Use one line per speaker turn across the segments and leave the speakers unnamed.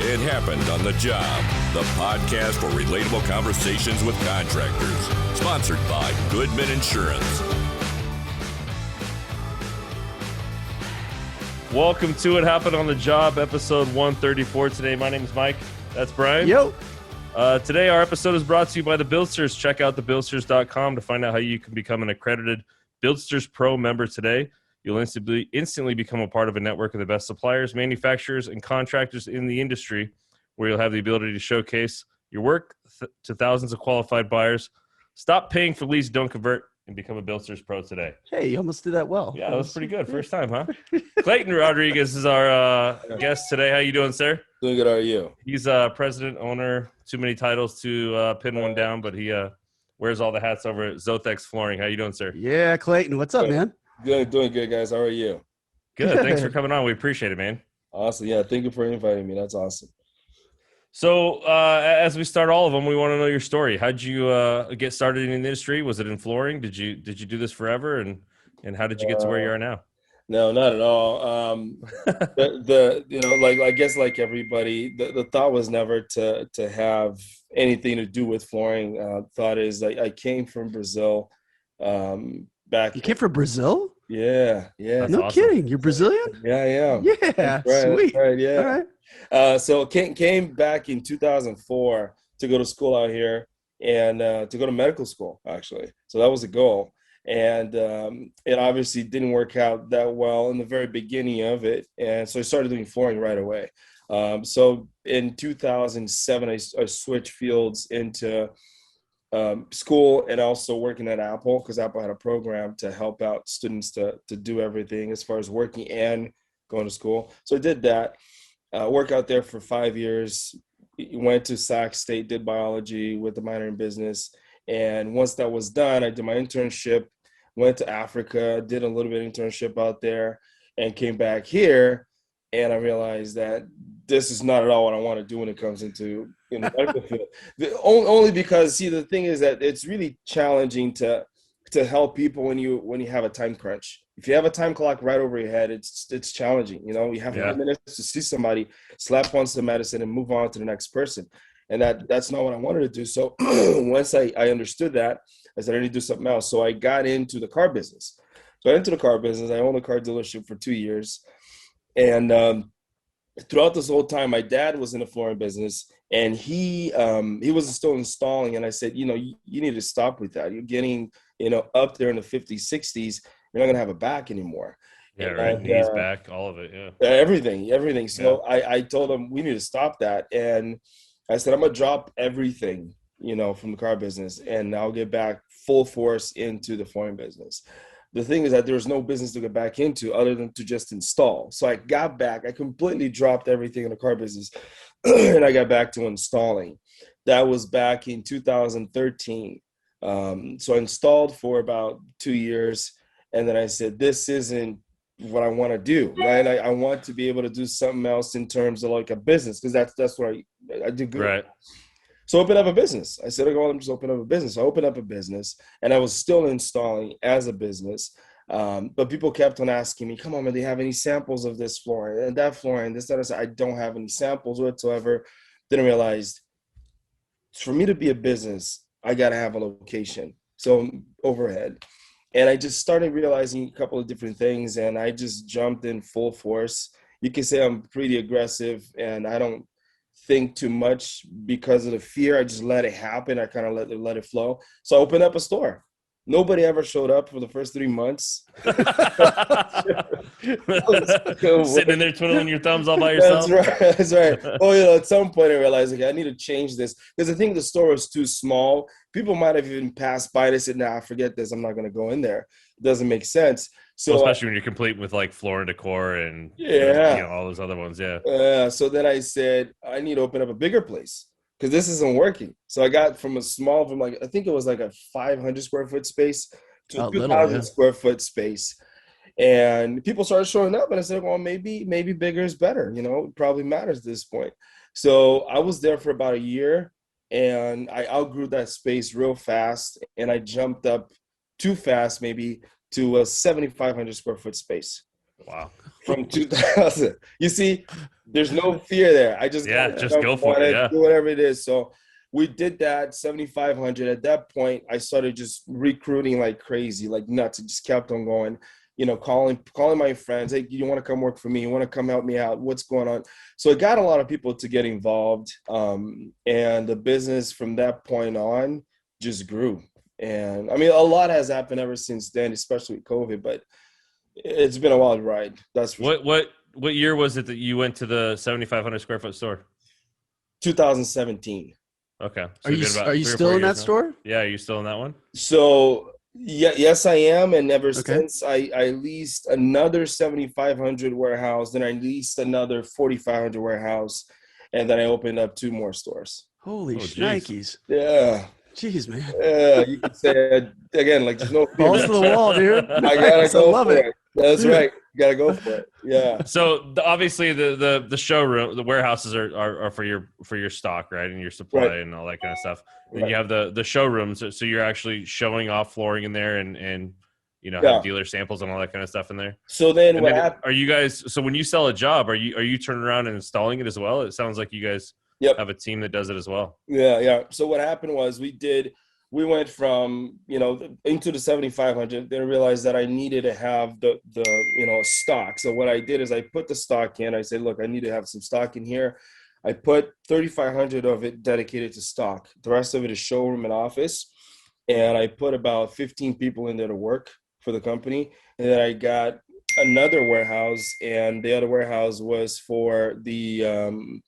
It Happened on the Job, the podcast for relatable conversations with contractors. Sponsored by Goodman Insurance.
Welcome to It Happened on the Job, episode 134 today. My name is Mike. That's Brian.
Yo.
Today, our episode is brought to you by the Buildsters. Check out thebuildsters.com to find out how you can become an accredited Buildsters Pro member today. You'll instantly become a part of a network of the best suppliers, manufacturers, and contractors in the industry, where you'll have the ability to showcase your work to thousands of qualified buyers. Stop paying for leads, don't convert, and become a Buildsters Pro today.
Hey, you almost did that well.
Yeah, that was pretty good. First time, huh? Clayton Rodrigues is our guest today. How you doing, sir?
Doing good. How are you?
He's president, owner, too many titles to pin one down, but he wears all the hats over at Zothex Flooring. How you doing, sir?
Yeah, Clayton. What's up, man?
Good. Doing good, guys. How are you?
Good. Thanks for coming on. We appreciate it, man.
Awesome. Yeah, thank you for inviting me. That's awesome.
So as we start all of them, we want to know your story. How'd you get started in the industry? Was it in flooring? Did you do this forever? And how did you get to where you are now?
No, not at all. I guess like everybody, the thought was never to have anything to do with flooring. Thought is like I came from Brazil.
You came from Brazil?
Yeah.
That's
no
awesome.
kidding. You're Brazilian?
Yeah, I am.
Yeah,
Right,
sweet.
right, yeah.
All right.
So came back in 2004 to go to school out here and to go to medical school, actually. So that was the goal. And it obviously didn't work out that well in the very beginning of it. And so I started doing flooring right away. So in 2007, I switched fields into school and also working at Apple, because Apple had a program to help out students to do everything as far as working and going to school. So I did that. Worked out there for 5 years, went to Sac State, did biology with a minor in business. And once that was done, I did my internship, went to Africa, did a little bit of internship out there, and came back here. And I realized that this is not at all what I want to do when it comes into the medical field. Only because, see, the thing is that it's really challenging to help people when you have a time crunch. If you have a time clock right over your head, it's challenging. You know, you have 5 minutes to see somebody, slap on some medicine, and move on to the next person. And that's not what I wanted to do. So once I understood that, I said I need to do something else. So I got into the car business. So I got into the car business. I owned a car dealership for 2 years. And throughout this whole time, my dad was in the flooring business, and he was still installing. And I said, you need to stop with that. You're getting, up there in the 50s, 60s. You're not going to have a back anymore.
Yeah, right. Knees, back, all of it. Yeah.
Everything. So yeah. I told him we need to stop that. And I said, I'm going to drop everything, from the car business, and I'll get back full force into the flooring business. The thing is that there was no business to get back into other than to just install. So I got back. I completely dropped everything in the car business, and I got back to installing. That was back in 2013. So I installed for about 2 years, and then I said, this isn't what I want to do, right? I want to be able to do something else in terms of like a business, because that's what I do good.
Right.
So open up a business. I said, I'm just open up a business. I opened up a business, and I was still installing as a business. But people kept on asking me, come on, man, do you have any samples of this flooring and that flooring, this, that? I said, I don't have any samples whatsoever. Then I realized for me to be a business, I got to have a location. So overhead. And I just started realizing a couple of different things, and I just jumped in full force. You can say I'm pretty aggressive, and I don't think too much because of the fear. I just let it happen. I kind of let it flow. So I opened up a store. Nobody ever showed up for the first 3 months.
Sitting in there twiddling your thumbs all by yourself.
That's right. Oh, at some point I realized, I need to change this, because I think the store was too small. People might have even passed by and said, nah, forget this. I'm not going to go in there. It doesn't make sense. So,
especially when you're complete with like floor and decor and all those other ones.
Yeah. So then I said, I need to open up a bigger place, because this isn't working. So I got from I think it was like a 500 square foot space to a 2,000 square foot space. And people started showing up, and I said, well, maybe bigger is better. It probably matters at this point. So I was there for about a year, and I outgrew that space real fast. And I jumped up too fast, maybe, to a 7,500 square foot space.
Wow.
From 2000. You see, there's no fear there. I just
just go for it. Yeah.
Do whatever it is. So we did that 7,500. At that point, I started just recruiting like crazy, like nuts. It just kept on going. Calling my friends. Hey, you want to come work for me? You want to come help me out? What's going on? So it got a lot of people to get involved, and the business from that point on just grew. And I mean, a lot has happened ever since then, especially with COVID. But it's been a wild ride. That's for
sure. What year was it that you went to the 7,500 square foot store?
2017.
Okay.
So are you still in that store?
Yeah. Are you still in that one?
So yes, I am. And ever since I leased another 7,500 warehouse, then I leased another 4,500 warehouse, and then I opened up 2 more stores.
Holy shnikes.
Yeah.
Jeez, man.
Yeah, you could say again, like there's no fear.
Balls to the wall, dude.
I gotta go for it. That's right. You gotta go for it. Yeah.
So obviously the showroom, the warehouses are for your stock, right, and your supply and all that kind of stuff. Then you have the showrooms, so you're actually showing off flooring in there and have dealer samples and all that kind of stuff in there.
So then what happened?
Are you guys? So when you sell a job, are you turning around and installing it as well? It sounds like you guys have a team that does it as well.
Yeah. So what happened was we went from, into the 7,500, then I realized that I needed to have the stock. So what I did is I put the stock in. I said, look, I need to have some stock in here. I put 3,500 of it dedicated to stock. The rest of it is showroom and office. And I put about 15 people in there to work for the company. And then I got another warehouse, and the other warehouse was for the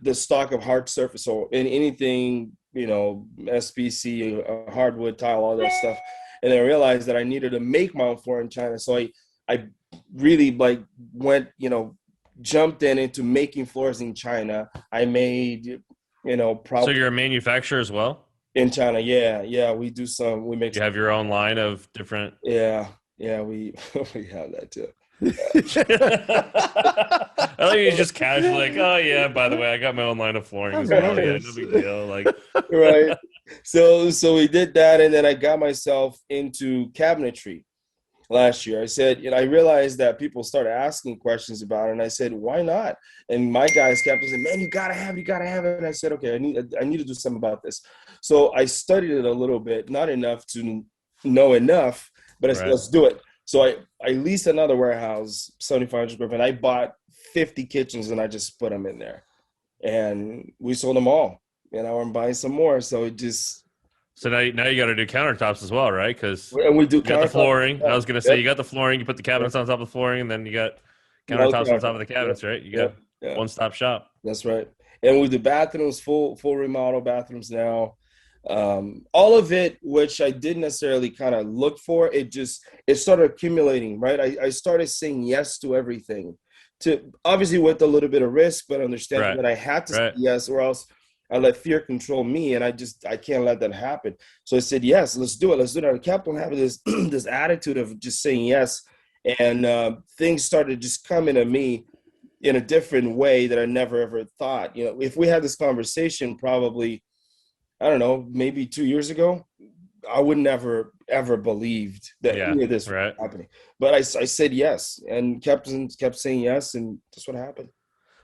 stock of hard surface. So in anything, SPC, hardwood, tile, all that stuff. And I realized that I needed to make my own floor in China. So I really went, jumped into making floors in China. I made,
So you're a manufacturer as well?
In China, yeah. We do we make.
You have your own line of different.
Yeah, we have that too.
I think you just casually like, oh yeah, by the way, I got my own line of flooring as well. Yeah, no big deal. Like,
right. So we did that, and then I got myself into cabinetry last year. I said, I realized that people started asking questions about it, and I said, why not? And my guys kept saying, man, you gotta have it. And I said, okay, I need to do something about this. So I studied it a little bit, not enough to know enough, but I said, let's do it. So I leased another warehouse, 7,500 square feet, and I bought 50 kitchens, and I just put them in there. And we sold them all. And now I'm buying some more. So it just...
So now you got to do countertops as well, right? Because
we do
got the flooring. I was going to say, you got the flooring, you put the cabinets on top of the flooring, and then you got countertops on top of the cabinets, right? You got one-stop shop.
That's right. And we do bathrooms, full remodel bathrooms now. All of it, which I didn't necessarily kind of look for, it started accumulating, right? I started saying yes to everything, to obviously with a little bit of risk, but understanding that I had to say yes, or else I let fear control me, and I can't let that happen. So I said, yes, let's do it. I kept on having this this attitude of just saying yes, and things started just coming to me in a different way that I never ever thought. If we had this conversation probably, I don't know, maybe 2 years ago, I would never ever believed that any of this was happening. But I said yes, and kept saying yes, and that's what happened.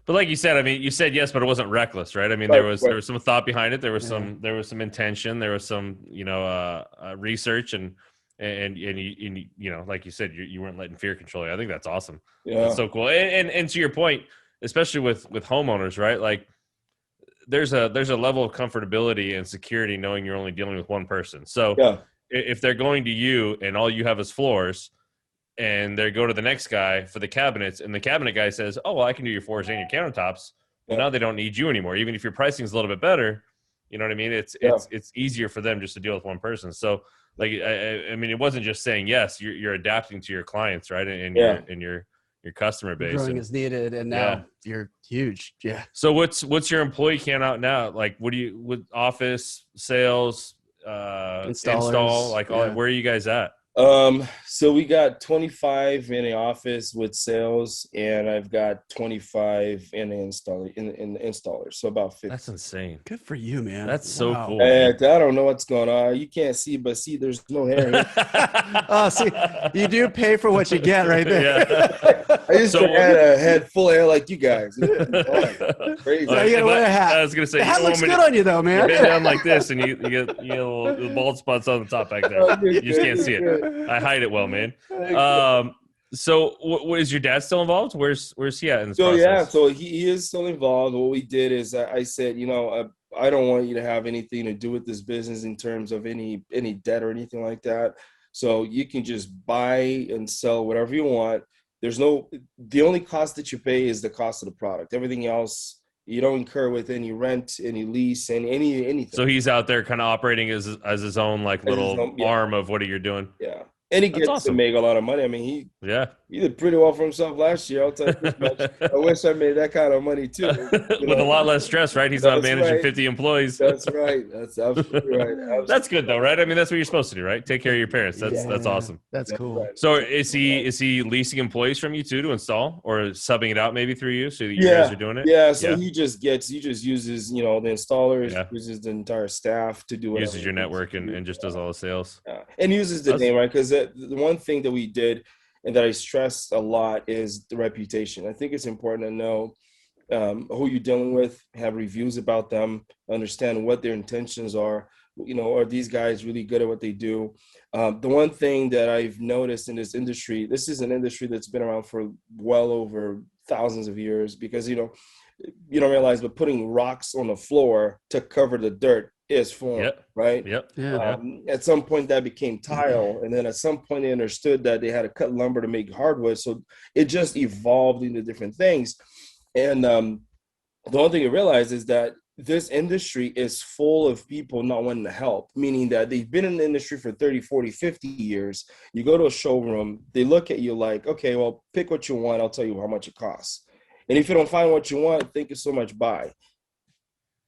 But like you said, I mean, you said yes, but it wasn't reckless, right? I mean, there was some thought behind it. There was some intention. There was some research, and like you said, you weren't letting fear control you. I think that's awesome. Yeah, that's so cool. And to your point, especially with homeowners, right? Like, there's a level of comfortability and security knowing you're only dealing with one person. So if they're going to you and all you have is floors, and they go to the next guy for the cabinets, and the cabinet guy says, oh, well, I can do your floors and your countertops. Well, now they don't need you anymore. Even if your pricing is a little bit better, you know what I mean? It's easier for them just to deal with one person. So like, I mean, it wasn't just saying yes, you're adapting to your clients, right? And your customer base.
Growing as needed, and now you're huge. Yeah.
So what's your employee count out now? Like, with office, sales, install, like where are you guys at?
So we got 25 in the office with sales, and I've got 25 in the installers. So about 50.
That's insane.
Good for you, man.
That's so cool.
And I don't know what's going on. You can't see, but see, there's no hair here.
Oh, see, you do pay for what you get right there.
Yeah.
I used to had a head full of hair like you guys. Crazy.
So you gotta wear a hat.
I was gonna say
The hat looks good on you, though,
You
man.
bend down like this, and you get little bald spots on the top back there. You just can't see it. I hide it well, man. So, is your dad still involved? Where's he at in this process?
Yeah, so he is still involved. What we did is I said, I don't want you to have anything to do with this business in terms of any debt or anything like that. So you can just buy and sell whatever you want. The only cost that you pay is the cost of the product. Everything else you don't incur with any rent, any lease, and anything.
So he's out there kind of operating as his own little arm of what you're doing.
Yeah. And he gets to make a lot of money. I mean, he did pretty well for himself last year. I'll tell you this much. I wish I made that kind of money too.
With a lot less stress, right? He's not managing 50 employees.
That's right. That's absolutely right. Absolutely.
That's good though, right? I mean, that's what you're supposed to do, right? Take care of your parents. That's awesome.
That's cool.
Right.
So is he leasing employees from you too to install, or subbing it out maybe through you so that you guys are doing it?
Yeah. So he just uses the installers, uses the entire staff to do it.
Uses your network and just does all the sales.
Yeah. And uses the name, right? Because the one thing that we did and that I stress a lot is the reputation. I think it's important to know who you're dealing with, have reviews about them, understand what their intentions are. Are these guys really good at what they do? The one thing that I've noticed in this industry, this is an industry that's been around for well over thousands of years, because, you don't realize, but putting rocks on the floor to cover the dirt is form, right?
Yep.
Yeah.
At some point that became tile, and then at some point they understood that they had to cut lumber to make hardwood. So it just evolved into different things. And the one thing I realized is that this industry is full of people not wanting to help, meaning that they've been in the industry for 30, 40, 50 years. You go to a showroom, they look at you like, okay, well, pick what you want. I'll tell you how much it costs. And if you don't find what you want, thank you so much, bye.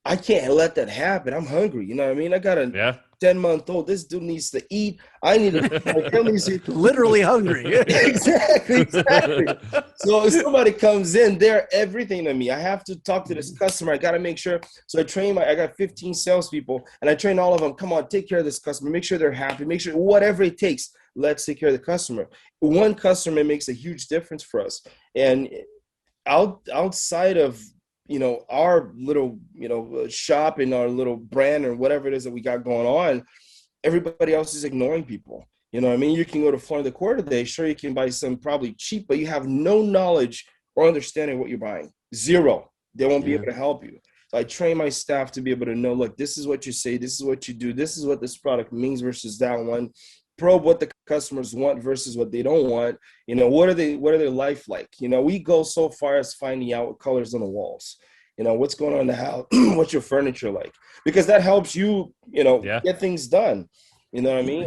I can't let that happen. I'm hungry. You know what I mean? I got a 10-month-old. This dude needs to eat. I need to
literally hungry.
Exactly. So if somebody comes in, they're everything to me. I have to talk to this customer. I got to make sure. So I got 15 salespeople, and I train all of them. Come on, take care of this customer. Make sure they're happy. Make sure whatever it takes, let's take care of the customer. One customer makes a huge difference for us. And outside of our little, shop and our little brand or whatever it is that we got going on, everybody else is ignoring people. You know what I mean? You can go to Flooring Decor today. Sure, you can buy some probably cheap, but you have no knowledge or understanding what you're buying. Zero. They won't be able to help you. So I train my staff to be able to know, look, this is what you say. This is what you do. This is what this product means versus that one. Probe what the customers want versus what they don't want. What are their life like? We go so far as finding out what colors on the walls, what's going on in the house, what's your furniture like, because that helps you, get things done. You know what I mean?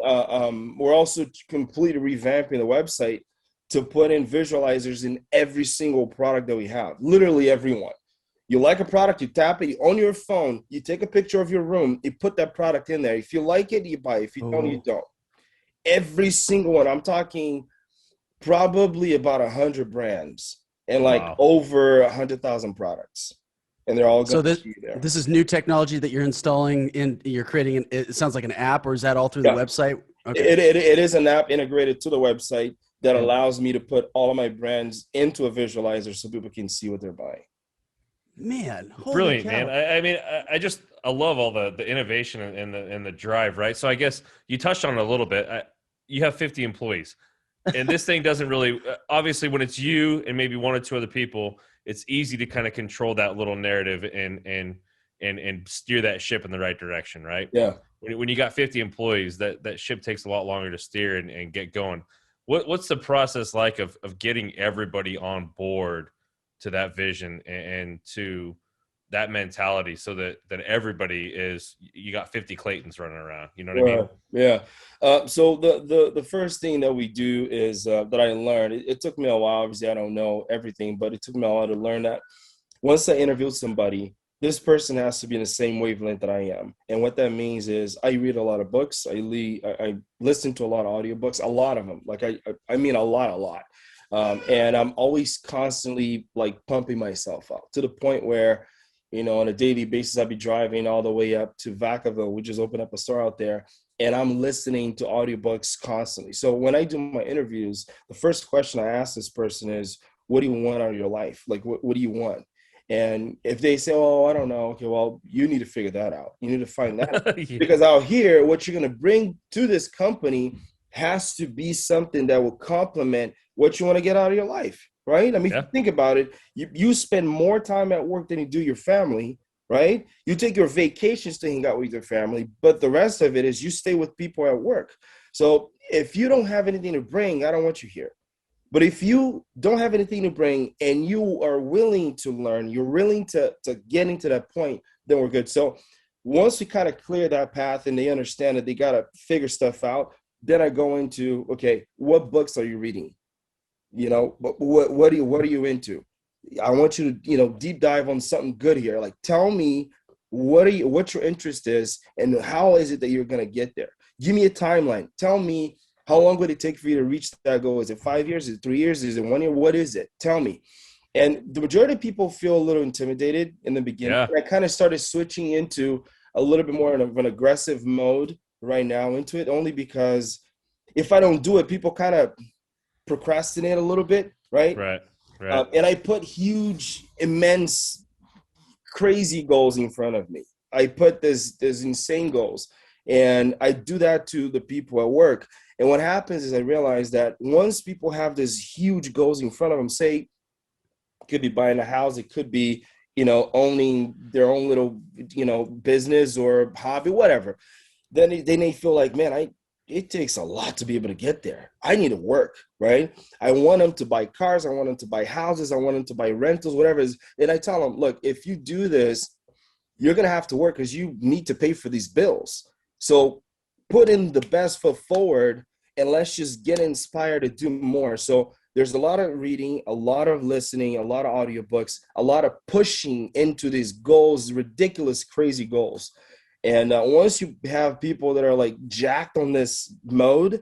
We're also completely revamping the website to put in visualizers in every single product that we have, literally everyone. You like a product, you tap it, you on your phone, you take a picture of your room, you put that product in there. If you like it, you buy it. If you don't, you don't. Every single one. I'm talking probably about 100 brands and over 100,000 products, and they're all going to be there.
This is new technology that you're installing you're creating. It sounds like an app, or is that all through the website? Okay.
It is an app integrated to the website that allows me to put all of my brands into a visualizer so people can see what they're buying.
Man,
brilliant, man. I love all the innovation and the drive, right? So I guess you touched on it a little bit. You have 50 employees, and this thing doesn't really, obviously when it's you and maybe one or two other people, it's easy to kind of control that little narrative and steer that ship in the right direction, right?
Yeah.
When you got 50 employees, that ship takes a lot longer to steer and get going. What's the process like of getting everybody on board to that vision and to that mentality, so that everybody you got 50 Claytons running around, you know what I mean?
Yeah. So the first thing that we do is that I learned, it took me a while. Obviously I don't know everything, but it took me a while to learn that once I interviewed somebody, this person has to be in the same wavelength that I am. And what that means is I read a lot of books. I listen to a lot of audiobooks, a lot of them. Like I mean, a lot. And I'm always constantly like pumping myself up to the point where, you know, on a daily basis, I'll be driving all the way up to Vacaville. We just opened up a store out there, and I'm listening to audiobooks constantly. So when I do my interviews, the first question I ask this person is, what do you want out of your life? Like, what do you want? And if they say, oh, I don't know, okay, well, you need to figure that out. You need to find that out.
Yeah.
Because out here, what you're going to bring to this company has to be something that will complement what you want to get out of your life, right? I mean, if you think about it, you spend more time at work than you do your family, right? You take your vacations to hang out with your family, but the rest of it is you stay with people at work. So if you don't have anything to bring, I don't want you here. But if you don't have anything to bring and you are willing to learn, you're willing to get into that point, then we're good. So once we kind of clear that path and they understand that they got to figure stuff out, then I go into, okay, what books are you reading? You know, what are you into? I want you to, you know, deep dive on something good here. Like, tell me what your interest is and how is it that you're going to get there? Give me a timeline. Tell me, how long would it take for you to reach that goal? Is it 5 years? Is it 3 years? Is it 1 year? What is it? Tell me. And the majority of people feel a little intimidated in the beginning. Yeah. And I kind of started switching into a little bit more of an aggressive mode right now into it, only because if I don't do it, people kind of procrastinate a little bit, right?
Right.
And I put huge, immense, crazy goals in front of me. I put this insane goals. And I do that to the people at work. And what happens is I realize that once people have this huge goals in front of them, say, it could be buying a house, it could be, you know, owning their own little, you know, business or hobby, whatever. Then they feel like, man, it takes a lot to be able to get there. I need to work, right? I want them to buy cars. I want them to buy houses. I want them to buy rentals, whatever it is. And I tell them, look, if you do this, you're going to have to work because you need to pay for these bills. So put in the best foot forward and let's just get inspired to do more. So there's a lot of reading, a lot of listening, a lot of audiobooks, a lot of pushing into these goals, ridiculous, crazy goals. And once you have people that are like jacked on this mode,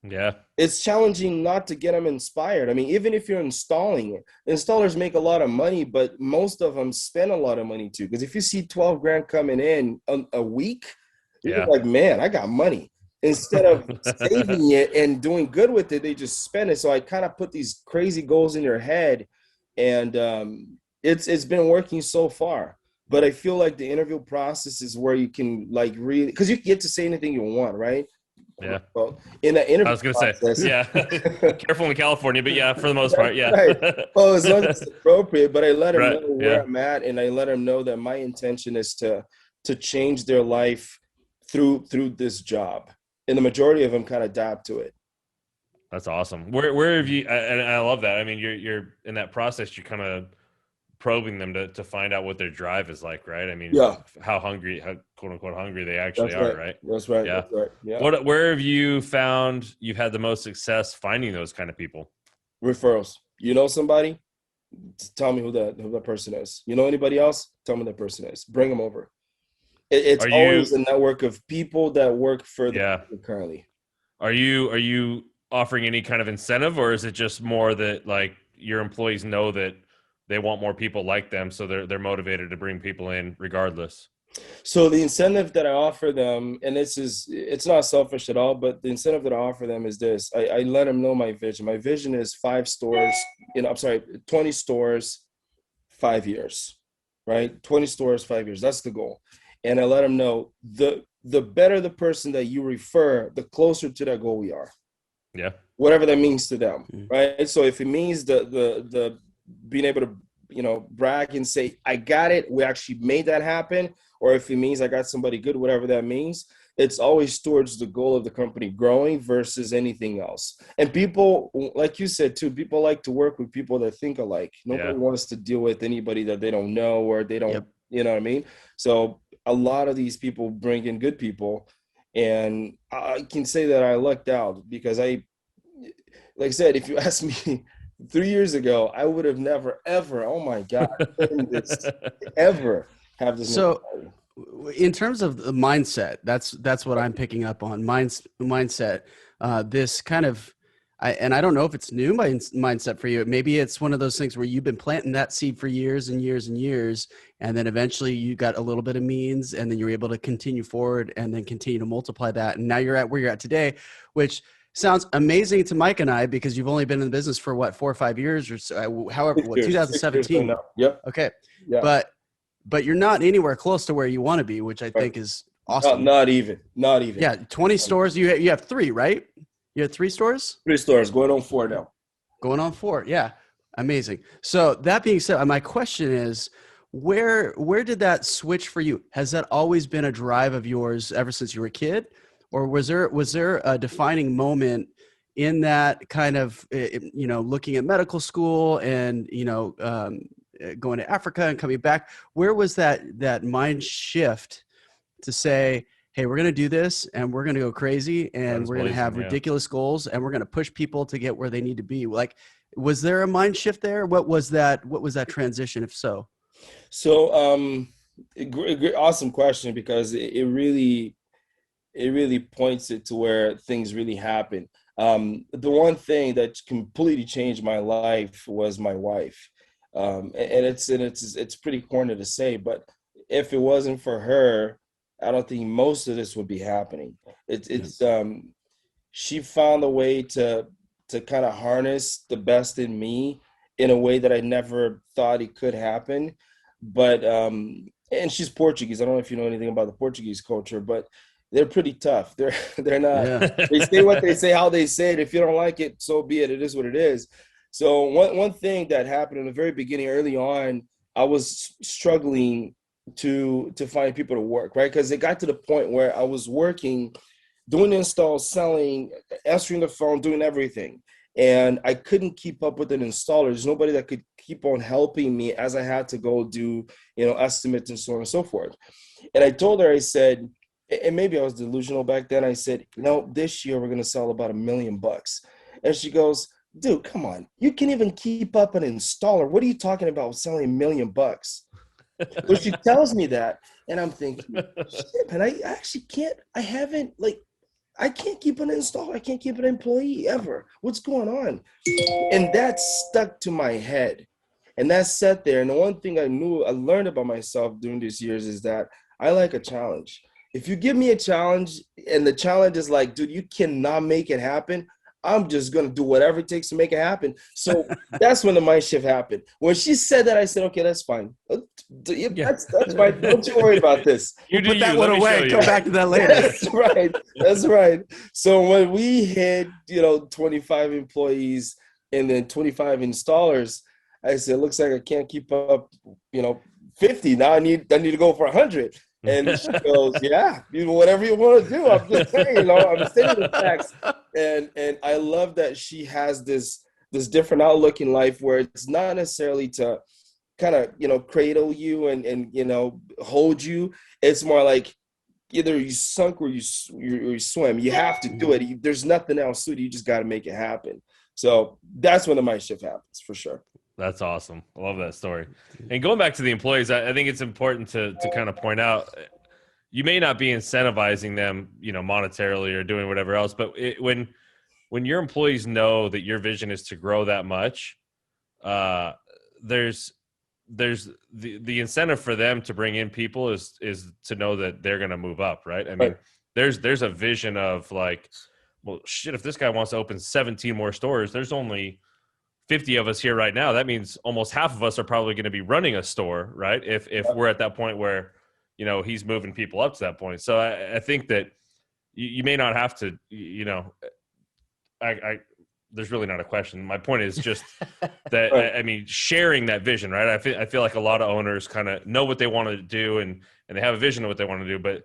yeah,
it's challenging not to get them inspired. I mean, even if you're installing it, installers make a lot of money, but most of them spend a lot of money too. Because if you see 12 grand coming in a week, you're like, man, I got money. Instead of saving it and doing good with it, they just spend it. So I kind of put these crazy goals in their head, and it's been working so far. But I feel like the interview process is where you can like really, because you get to say anything you want, right?
Yeah.
Well, in the interview
I was going to say, yeah. Careful in California, but yeah, for the most part, yeah.
Right. Well, as long as it's appropriate, but I let them
Right.
know where I'm at, and I let them know that my intention is to change their life through this job. And the majority of them kind of adapt to it.
That's awesome. Where have you, and I love that. I mean, you're in that process, you're kind of probing them to find out what their drive is like, right? I mean, how hungry, how quote unquote hungry they actually are, right?
That's right.
Yeah.
That's right. Yeah.
Where have you found you've had the most success finding those kind of people?
Referrals. You know somebody? Tell me who that person is. You know anybody else? Tell me that person is. Bring them over. It's always a network of people that work for the currently.
Are you offering any kind of incentive, or is it just more that like your employees know that they want more people like them, so they're motivated to bring people in regardless?
So the incentive that I offer them, and it's not selfish at all, but the incentive that I offer them is this. I let them know my vision. My vision is 20 stores, 5 years, right? 20 stores, 5 years. That's the goal. And I let them know the better the person that you refer, the closer to that goal we are.
Yeah. Whatever
that means to them, right? So if it means the being able to, you know, brag and say, I got it, we actually made that happen, or if it means I got somebody good, whatever that means, it's always towards the goal of the company growing versus anything else. And people, like you said too, people like to work with people that think alike. Nobody wants to deal with anybody that they don't know or they don't, you know what I mean? So a lot of these people bring in good people, and I can say that I lucked out because like I said, if you ask me 3 years ago, I would have never, ever, oh my God, this ever. have this
So
mentality.
in terms of the mindset, that's what I'm picking up on. Mindset. This kind of, and I don't know if it's new mindset for you. Maybe it's one of those things where you've been planting that seed for years and years and years, and then eventually you got a little bit of means, and then you're able to continue forward and then continue to multiply that. And now you're at where you're at today, which sounds amazing to Mike and I, because you've only been in the business for what, 4 or 5 years or so, however, 2017.
Now. Yep.
Okay.
Yeah.
But you're not anywhere close to where you want to be, which I think is awesome.
Not even.
Yeah. 20 stores. You have 3, right? You have 3 stores?
3 stores, going on 4 now.
Going on 4. Yeah. Amazing. So that being said, my question is, where did that switch for you? Has that always been a drive of yours ever since you were a kid? Or was there a defining moment in that kind of, looking at medical school and, going to Africa and coming back? Where was that mind shift to say, hey, we're going to do this and we're going to go crazy and we're going to have ridiculous goals and we're going to push people to get where they need to be? Like, was there a mind shift there? What was that transition, if so?
So, awesome question, because it really points it to where things really happen. The one thing that completely changed my life was my wife. And it's pretty corny to say, but if it wasn't for her, I don't think most of this would be happening. She found a way to kind of harness the best in me in a way that I never thought it could happen. But and she's Portuguese. I don't know if you know anything about the Portuguese culture, but they're pretty tough. They're not. Yeah. They say what they say, how they say it. If you don't like it, so be it. It is what it is. So one thing that happened in the very beginning, early on, I was struggling to find people to work, right? Because it got to the point where I was working, doing installs, selling, answering the phone, doing everything. And I couldn't keep up with an installer. There's nobody that could keep on helping me as I had to go do, estimates and so on and so forth. And I told her, I said, and maybe I was delusional back then, I said, this year we're going to sell about $1 million. And she goes, dude, come on. You can't even keep up an installer. What are you talking about selling $1 million? So she tells me that, and I'm thinking, shit, man, I actually can't. I can't keep an installer. I can't keep an employee ever. What's going on? And that stuck to my head, and that sat there. And the one thing I learned about myself during these years is that I like a challenge. If you give me a challenge and the challenge is like, dude, you cannot make it happen, I'm just going to do whatever it takes to make it happen. So that's when the mind shift happened. When she said that, I said, okay, that's fine. That's fine. Don't you worry about this.
Put that one away. Come back to that later.
That's right. So when we hit, 25 employees and then 25 installers, I said, looks like I can't keep up, 50. Now I need to go for 100. And she goes, yeah, whatever you want to do. I'm just saying, I'm stating the facts. And I love that she has this different outlook in life where it's not necessarily to kind of, cradle you and hold you. It's more like either you sunk or you swim. You have to do it. There's nothing else to it. You just got to make it happen. So that's when the mind shift happens, for sure.
That's awesome. I love that story. And going back to the employees, I think it's important to kind of point out, you may not be incentivizing them, monetarily or doing whatever else, but when your employees know that your vision is to grow that much, there's the incentive for them to bring in people is to know that they're going to move up, right? I mean, there's a vision of like, well, shit, if this guy wants to open 17 more stores, there's only 50 of us here right now. That means almost half of us are probably going to be running a store, right? If we're at that point where, he's moving people up to that point. So I think that you may not have to, there's really not a question. My point is just that, sharing that vision, right? I feel like a lot of owners kind of know what they want to do and they have a vision of what they want to do, but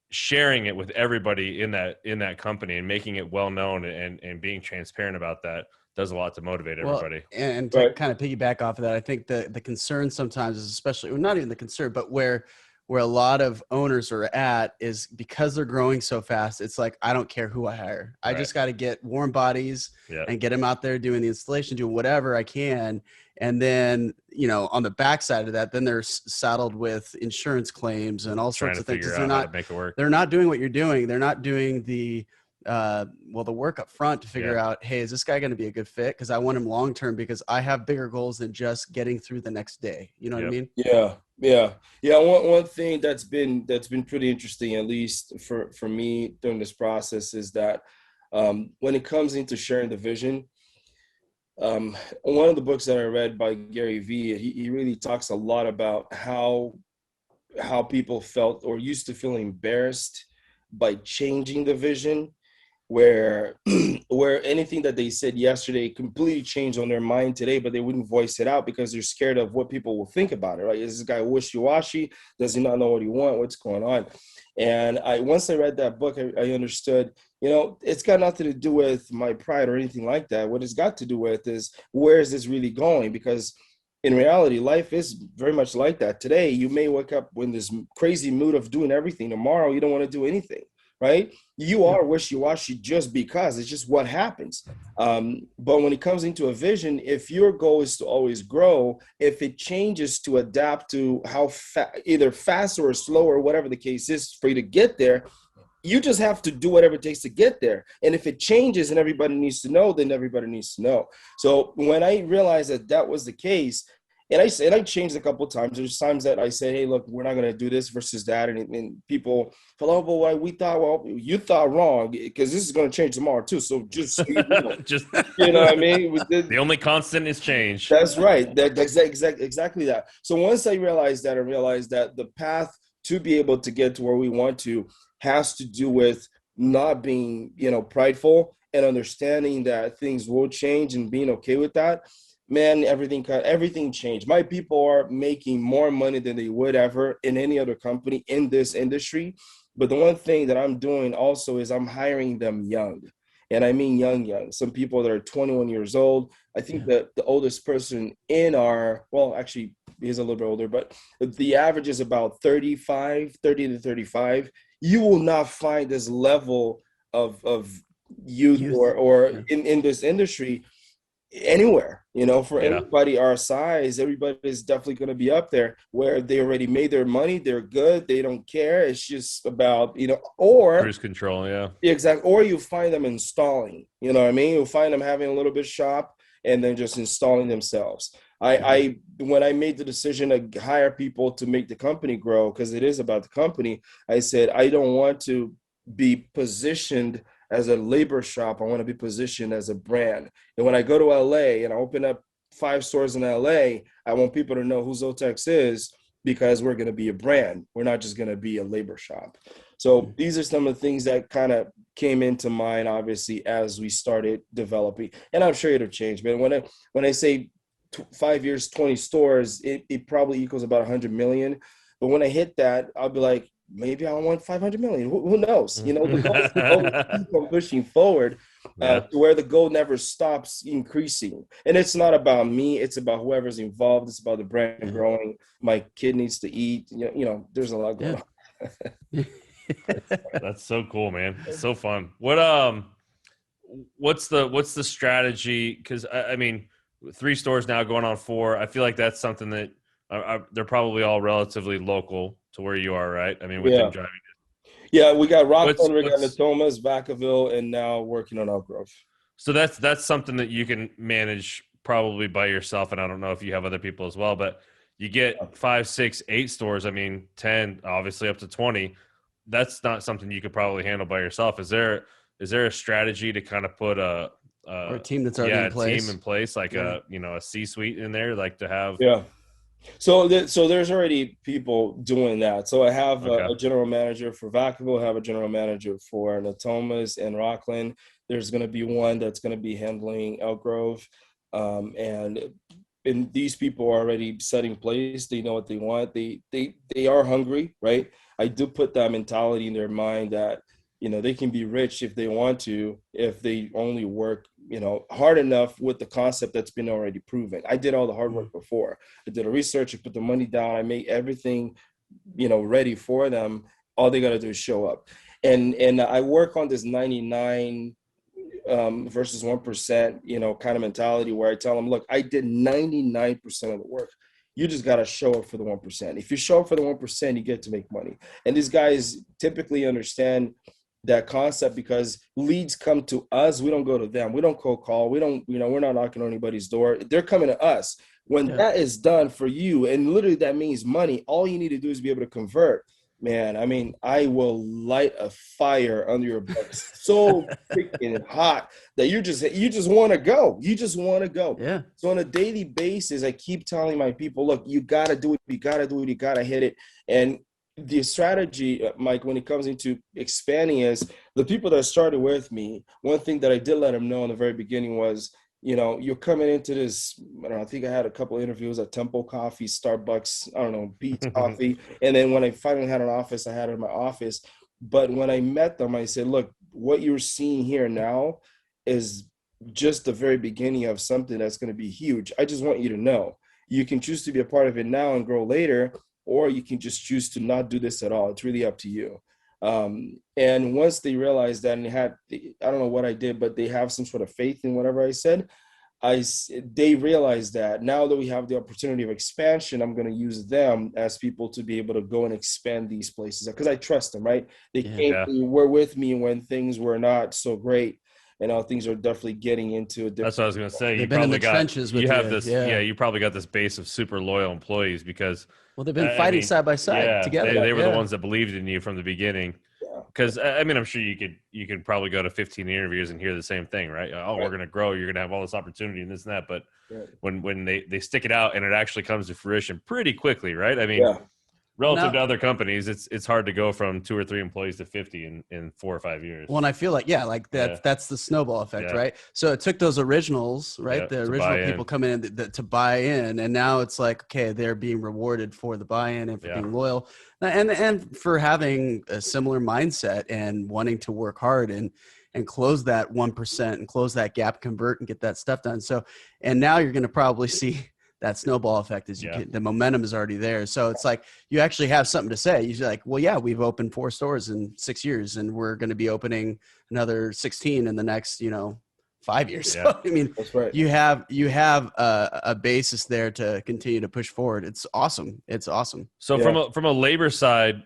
sharing it with everybody in that company and making it well known and being transparent about that does a lot to motivate everybody.
And to kind of piggyback off of that, I think the concern sometimes is especially, well, not even the concern, but where where a lot of owners are at is because they're growing so fast. It's like, I don't care who I hire. I just got to get warm bodies and get them out there doing the installation, doing whatever I can. And then, you know, on the backside of that, then they're saddled with insurance claims and all sorts of things.
Figure out how to make it work.
They're not doing what you're doing. They're not doing the work up front to figure out, hey, is this guy going to be a good fit? Because I want him long term, because I have bigger goals than just getting through the next day. You know what I mean?
Yeah. One thing that's been pretty interesting, at least for me during this process, is that when it comes into sharing the vision, one of the books that I read by Gary Vee, he really talks a lot about how people felt or used to feel embarrassed by changing the vision, where anything that they said yesterday completely changed on their mind today, but they wouldn't voice it out because they're scared of what people will think about it, right? Is this guy wishy-washy? Does he not know what he wants? What's going on? And once I read that book, I understood, you know, it's got nothing to do with my pride or anything like that. What it's got to do with is, where is this really going? Because in reality, life is very much like that. Today, you may wake up in this crazy mood of doing everything. Tomorrow, you don't want to do anything. Right? You are wishy-washy just because it's just what happens. But when it comes into a vision, if your goal is to always grow, if it changes to adapt to how either faster or slower, whatever the case is for you to get there, you just have to do whatever it takes to get there. And if it changes and everybody needs to know, then everybody needs to know. So when I realized that was the case, and I changed a couple of times. There's times that I said, hey, look, we're not going to do this versus that. And people felt, oh, well, you thought wrong, because this is going to change tomorrow too. So just, you know what I mean?
The only constant is change.
That's right. That's exactly that. So once I realized that the path to be able to get to where we want to has to do with not being, you know, prideful, and understanding that things will change and being okay with that. Man, everything changed. My people are making more money than they would ever in any other company in this industry. But the one thing that I'm doing also is I'm hiring them young. And I mean young. Some people that are 21 years old. I think that the oldest person in actually, he's a little bit older, but the average is about 30 to 35. You will not find this level of youth. or in this industry anywhere, you know, for anybody our size. Everybody is definitely going to be up there, where they already made their money. They're good. They don't care. It's just about, you know, or
cruise control. Yeah,
exactly. Or you find them installing, you know what I mean? You'll find them having a little bit shop and then just installing themselves. I when I made the decision to hire people to make the company grow, because it is about the company, I said, I don't want to be positioned as a labor shop. I want to be positioned as a brand. And when I go to LA and I open up 5 stores in LA, I want people to know who Zothex is, because we're going to be a brand. We're not just going to be a labor shop. So these are some of the things that kind of came into mind, obviously, as we started developing. And I'm sure it'll change, man. When I say 5 years, 20 stores, it probably equals about 100 million. But when I hit that, I'll be like, maybe I want 500 million. Who knows? You know, the goal keep on pushing forward to where the goal never stops increasing. And it's not about me. It's about whoever's involved. It's about the brand growing. My kid needs to eat. You know, there's a lot going on.
That's so cool, man. It's so fun. What's the strategy? Because I mean, 3 stores now going on 4. I feel like that's something that they're probably all relatively local to where you are, right? I mean, within driving.
Yeah, we got Rockland, we got Natomas, Vacaville, and now working on Elk Grove.
So that's something that you can manage probably by yourself, and I don't know if you have other people as well, but you get 5, 6, 8 stores. I mean, 10, obviously up to 20. That's not something you could probably handle by yourself. Is there a strategy to kind of put or
a team that's already in place?
Team in place, like a C-suite in there, like to have.
Yeah. So there's already people doing that. So I have a general manager for Vacaville, I have a general manager for Natomas and Rockland. There's going to be one that's going to be handling Elk Grove. And these people are already set in place. They know what they want. They are hungry, right? I do put that mentality in their mind that, you know, they can be rich if they want to, if they only work, you know, hard enough with the concept that's been already proven. I did all the hard work before. I did a research, I put the money down, I made everything ready for them. All they got to do is show up. And I work on this 99 versus 1%, kind of mentality where I tell them, look, I did 99% of the work. You just got to show up for the 1%. If you show up for the 1%, you get to make money. And these guys typically understand that concept because leads come to us. We don't go to them. We don't cold call. We don't, we're not knocking on anybody's door. They're coming to us. When that is done for you, and literally that means money, all you need to do is be able to convert. Man, I mean, I will light a fire under your butt so freaking hot that you just want to go. You just want to go.
Yeah.
So on a daily basis, I keep telling my people, look, you got to do it. You got to do it. You got to hit it. And the strategy, Mike, when it comes into expanding is the people that started with me, one thing that I did let them know in the very beginning was, you're coming into this, I think I had a couple of interviews at Temple Coffee, Starbucks, Pete's Coffee. And then when I finally had an office, I had it in my office. But when I met them, I said, look, what you're seeing here now is just the very beginning of something that's going to be huge. I just want you to know you can choose to be a part of it now and grow later, or you can just choose to not do this at all. It's really up to you. And once they realized that, and I don't know what I did, but they have some sort of faith in whatever I said, they realized that now that we have the opportunity of expansion, I'm going to use them as people to be able to go and expand these places because I trust them, right? They were with me when things were not so great. And now things are definitely getting into a different.
That's what I was going to say.
They've been in the trenches with you.
Have this. Yeah, you probably got this base of super loyal employees because.
Well, they've been fighting side by side together.
They were the ones that believed in you from the beginning. Because I'm sure you could probably go to 15 interviews and hear the same thing, right? Oh, we're going to grow. You're going to have all this opportunity and this and that. But when they stick it out and it actually comes to fruition pretty quickly, right? I mean, relative to other companies, it's hard to go from 2 or 3 employees to 50 in 4 or 5 years.
Well, and I feel like, that's the snowball effect, right? So it took those originals, right? The original people coming in to buy in. And now it's like, okay, they're being rewarded for the buy-in and for being loyal and for having a similar mindset and wanting to work hard and close that 1% and close that gap, convert and get that stuff done. So, and now you're going to probably see that snowball effect as you get, the momentum is already there. So it's like, you actually have something to say. You're like, well, yeah, we've opened 4 stores in 6 years and we're going to be opening another 16 in the next, 5 years.
Yeah.
So, I mean,
that's right.
You have a basis there to continue to push forward. It's awesome. It's awesome.
So from a labor side,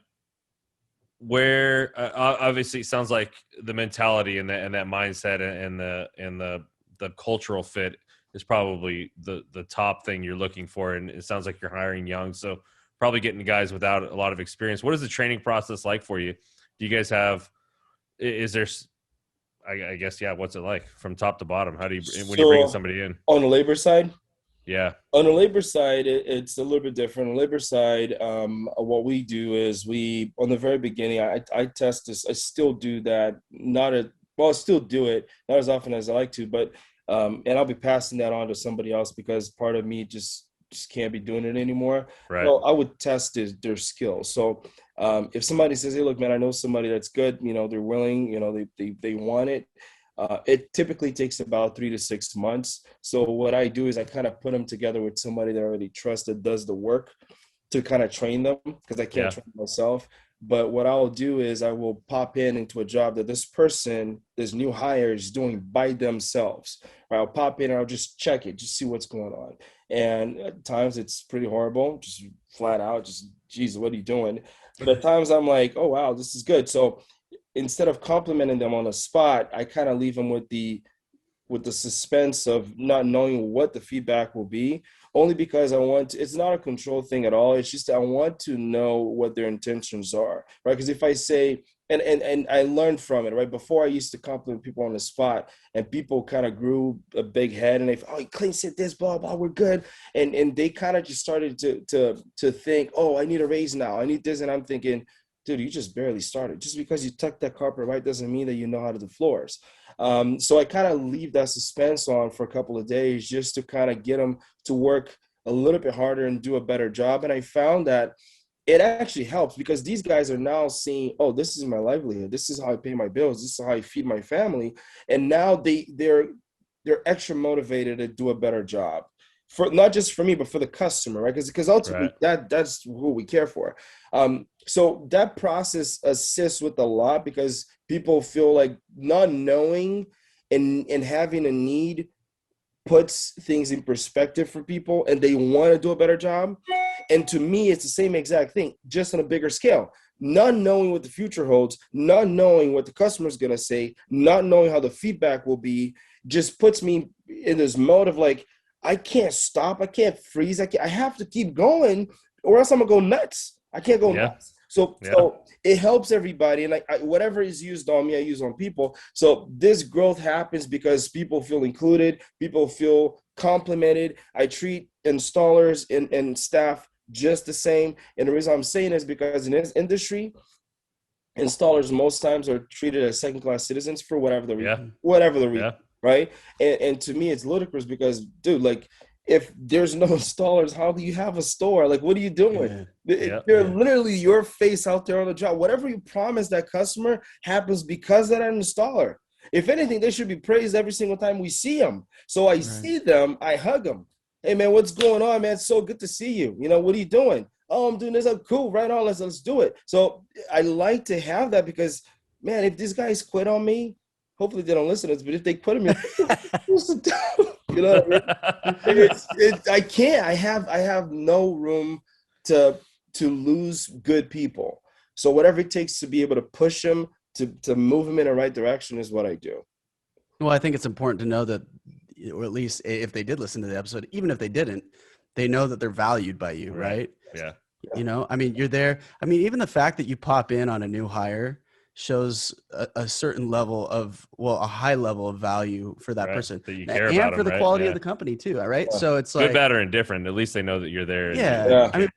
where obviously it sounds like the mentality and that mindset and the cultural fit is probably the top thing you're looking for. And it sounds like you're hiring young. So probably getting guys without a lot of experience. What is the training process like for you? Do you guys have, is there, I guess, what's it like from top to bottom? How do you, when you're bringing somebody in?
On the labor side?
Yeah.
On the labor side, it's a little bit different. On the labor side, what we do is on the very beginning, I test this. I still do that. I still do it, not as often as I like to, but and I'll be passing that on to somebody else because part of me just can't be doing it anymore.
Right.
So I would test their skills. So if somebody says, hey, look, man, I know somebody that's good, they're willing, they want it. It typically takes about 3 to 6 months. So what I do is I kind of put them together with somebody that I already trust that does the work to kind of train them because I can't train myself. But what I'll do is I will pop into a job that this new hire is doing by themselves. Right? I'll pop in and I'll just check it, just see what's going on. And at times it's pretty horrible, just flat out, just, geez, what are you doing? But at times I'm like, oh, wow, this is good. So instead of complimenting them on the spot, I kind of leave them with the suspense of not knowing what the feedback will be, only because it's not a control thing at all. It's just I want to know what their intentions are, right? Because if I say, and I learned from it, right? Before I used to compliment people on the spot and people kind of grew a big head and they, oh, Clayton said this, blah, blah, we're good. And they kind of just started to think, oh, I need a raise now. I need this. And I'm thinking, dude, you just barely started. Just because you tucked that carpet right doesn't mean that you know how to do floors. So I kind of leave that suspense on for a couple of days just to kind of get them to work a little bit harder and do a better job. And I found that it actually helps because these guys are now seeing, oh, this is my livelihood. This is how I pay my bills. This is how I feed my family. And now they're extra motivated to do a better job. for not just for me, but for the customer, right? Because ultimately that's who we care for. So that process assists with a lot because people feel like not knowing and having a need puts things in perspective for people, and they want to do a better job. And to me, it's the same exact thing, just on a bigger scale. Not knowing what the future holds, not knowing what the customer's going to say, not knowing how the feedback will be, just puts me in this mode of like, I can't stop. I can't freeze. I have to keep going or else I'm going to go nuts. I can't go nuts. So it helps everybody. And whatever is used on me, I use on people. So this growth happens because people feel included. People feel complimented. I treat installers and staff just the same. And the reason I'm saying is because in this industry, installers most times are treated as second-class citizens for whatever the reason. Right? And to me, it's ludicrous because, dude, like, if there's no installers, how do you have a store? Like, what are you doing? They're literally your face out there on the job. Whatever you promise that customer happens because of that installer. If anything, they should be praised every single time we see them. So I see them, I hug them. Hey, man, what's going on, man? It's so good to see you. You know, what are you doing? Oh, I'm doing this. I'm cool. Right on. Let's do it. So I like to have that because, man, if these guys quit on me, hopefully they don't listen to this, but if they put them in, you know what I mean? I can't. I have no room to lose good people. So whatever it takes to be able to push them, to move them in the right direction is what I do.
Well, I think it's important to know that, or at least if they did listen to the episode, even if they didn't, they know that they're valued by you, right?
Yeah.
You know, I mean, you're there. I mean, even the fact that you pop in on a new hire shows a certain level of, a high level of value for that person,
that you care
and
about
for
them,
the quality of the company too. All right. So it's like
good, bad, or indifferent. At least they know that you're there.
I mean,